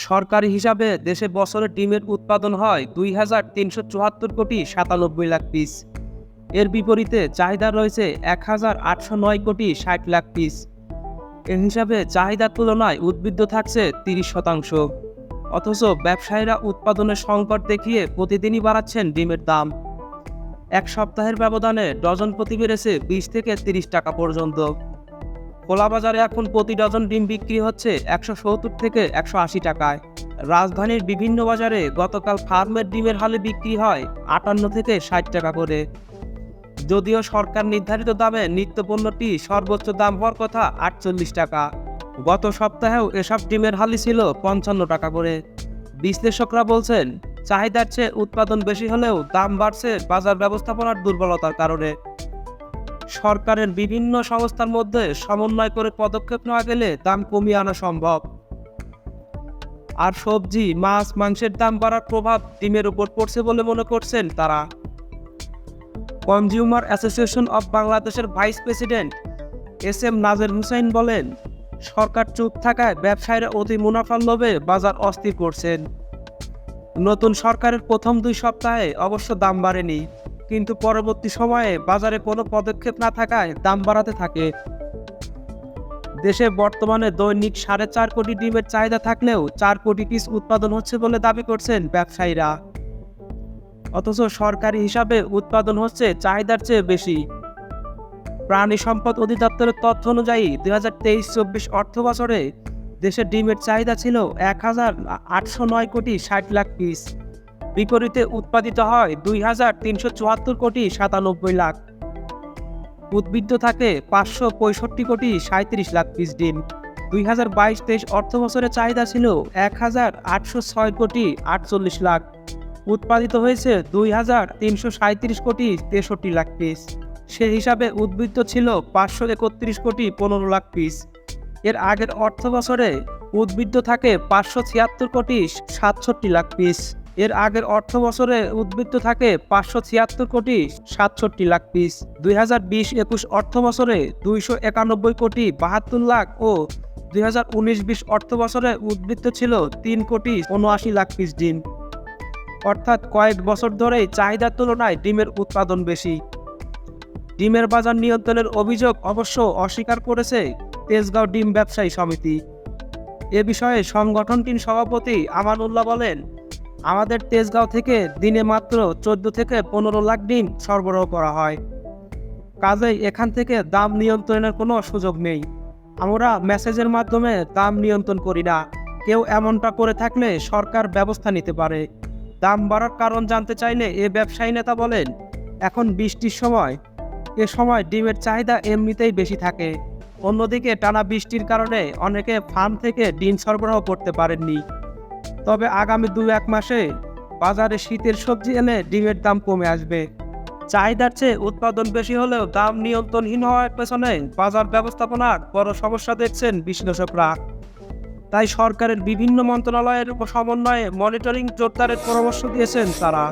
সরকারি হিসাবে দেশে বছরে ডিমের উৎপাদন হয় ২,৩৭৪,৯৭,০০,০০০ পিস। এর বিপরীতে চাহিদা রয়েছে ১,৮০৯,৬০,০০,০০০ পিস। এ হিসাবে চাহিদার তুলনায় উদ্বৃত্ত থাকছে ৩০%। অথচ ব্যবসায়ীরা উৎপাদনের সংকট দেখিয়ে প্রতিদিনই বাড়াচ্ছেন ডিমের দাম। এক সপ্তাহের ব্যবধানে ডজন প্রতি বেড়েছে ২০ থেকে ৩০ টাকা পর্যন্ত। খোলা বাজারে এখন প্রতি ডজন ডিম বিক্রি হচ্ছে ১৭০ থেকে ১৮০ টাকায়। রাজধানীর বিভিন্ন বাজারে গতকাল ফার্মের ডিমের হালে বিক্রি হয় ৫৮ থেকে ৬০ টাকা করে। যদিও সরকার নির্ধারিত দামে নিত্যপণ্যটি সর্বোচ্চ দাম হওয়ার কথা ৪৮ টাকা, গত সপ্তাহেও এসব ডিমের হালি ছিল ৫৫ টাকা করে। বিশ্লেষকরা বলছেন, চাহিদার চেয়ে উৎপাদন বেশি হলেও দাম বাড়ছে বাজার ব্যবস্থাপনার দুর্বলতার কারণে। সরকারের বিভিন্ন সংস্থার মধ্যে সমন্বয় করে পদক্ষেপ নেওয়া গেলে দাম কমিয়ে আনা সম্ভব। আর সবজি, মাছ, মাংসের দাম বাড়ার প্রভাব ডিমের উপর পড়ছে বলে মনে করছেন তারা। কনজিউমার অ্যাসোসিয়েশন অব বাংলাদেশের ভাইস প্রেসিডেন্ট এস.এম. নাজের হুসাইন বলেন, সরকার চুপ থাকায় ব্যবসায়ীরা অতি মুনাফার লোভে বাজার অস্থির করছেন। নতুন সরকারের প্রথম ২ সপ্তাহে অবশ্য দাম বাড়েনি, কিন্তু পরবর্তী সময়ে বাজারে কোনো পদক্ষেপ না থাকায় দাম বাড়াতে থাকে। দেশে বর্তমানে দৈনিক ৪.৫ কোটি ডিমের চাহিদা থাকলেও ৪ কোটি পিস উৎপাদন হচ্ছে বলে দাবি করছেন ব্যবসায়ীরা। অথচ সরকারি হিসাবে উৎপাদন হচ্ছে চাহিদার চেয়ে বেশি। প্রাণী সম্পদ অধিদপ্তরের তথ্য অনুযায়ী ২০২৩-২৪ অর্থ বছরে দেশের ডিমের চাহিদা ছিল ১,৮০৯,৬০,০০,০০০ পিস। বিপরীতে উৎপাদিত হয় ২,৩৭৪,৯৭,০০,০০০। উদ্বৃত্ত থাকে ৫৬৫,৩৭,৩৭,০০,০০০ পিস ডিম। ২০২২-২৩ অর্থ বছরের চাহিদা ছিল ১,৮০৬,৪৮,০০,০০০। উৎপাদিত হয়েছে ২,৩৩৭,৬৩,৬৩,০০০ পিস। সে হিসাবে উদ্বৃত্ত ছিল ৫৩১,১৫,০০,০০০ পিস। এর আগের অর্থ বছরে উদ্বৃত্ত থাকে ৫৭৬,৬৭,০০,০০০ পিস। এর আগের অর্থ বছরে উদ্বৃত্ত থাকে ৫৭৬,৬৭,০০,০০০ পিস। ২০২০-২১ অর্থ বছরে ২৯১,৭২,০০,০০০ ও ২০১৯-২০ অর্থ বছরে উদ্বৃত্ত ছিল ৩,৭৯,০০,০০০ পিস ডিম। অর্থাৎ কয়েক বছর ধরেই চাহিদার তুলনায় ডিমের উৎপাদন বেশি। ডিমের বাজার নিয়ন্ত্রণের অভিযোগ অবশ্য অস্বীকার করেছে তেজগাঁও ডিম ব্যবসায়ী সমিতি। এ বিষয়ে সংগঠনটির সভাপতি আমানুল্লাহ বলেন, আমাদের তেজগাঁও থেকে দিনে মাত্র ১৪ থেকে ১৫ লাখ ডিম সরবরাহ করা হয়। কাজেই এখান থেকে দাম নিয়ন্ত্রণের কোনো সুযোগ নেই। আমরা মেসেজের মাধ্যমে দাম নিয়ন্ত্রণ করি না। কেউ এমনটা করে থাকলে সরকার ব্যবস্থা নিতে পারে। দাম বাড়ার কারণ জানতে চাইলে এ ব্যবসায়ী নেতা বলেন, এখন বৃষ্টির সময়, এ সময় ডিমের চাহিদা এমনিতেই বেশি থাকে। অন্যদিকে টানা বৃষ্টির কারণে অনেকে ফার্ম থেকে ডিম সরবরাহ করতে পারেননি। তবে আগামী ২-১ মাসে বাজারে শীতের সবজি এলে ডিমের দাম কমে আসবে। চাহিদার চেয়ে উৎপাদন বেশি হলেও দাম নিয়ন্ত্রণহীন হওয়ার পেছনে বাজার ব্যবস্থাপনার বড় সমস্যা দেখছেন বিশ্লেষকরা। তাই সরকারের বিভিন্ন মন্ত্রণালয়ের সমন্বয়ে মনিটরিং জোরদারের পরামর্শ দিয়েছেন তারা।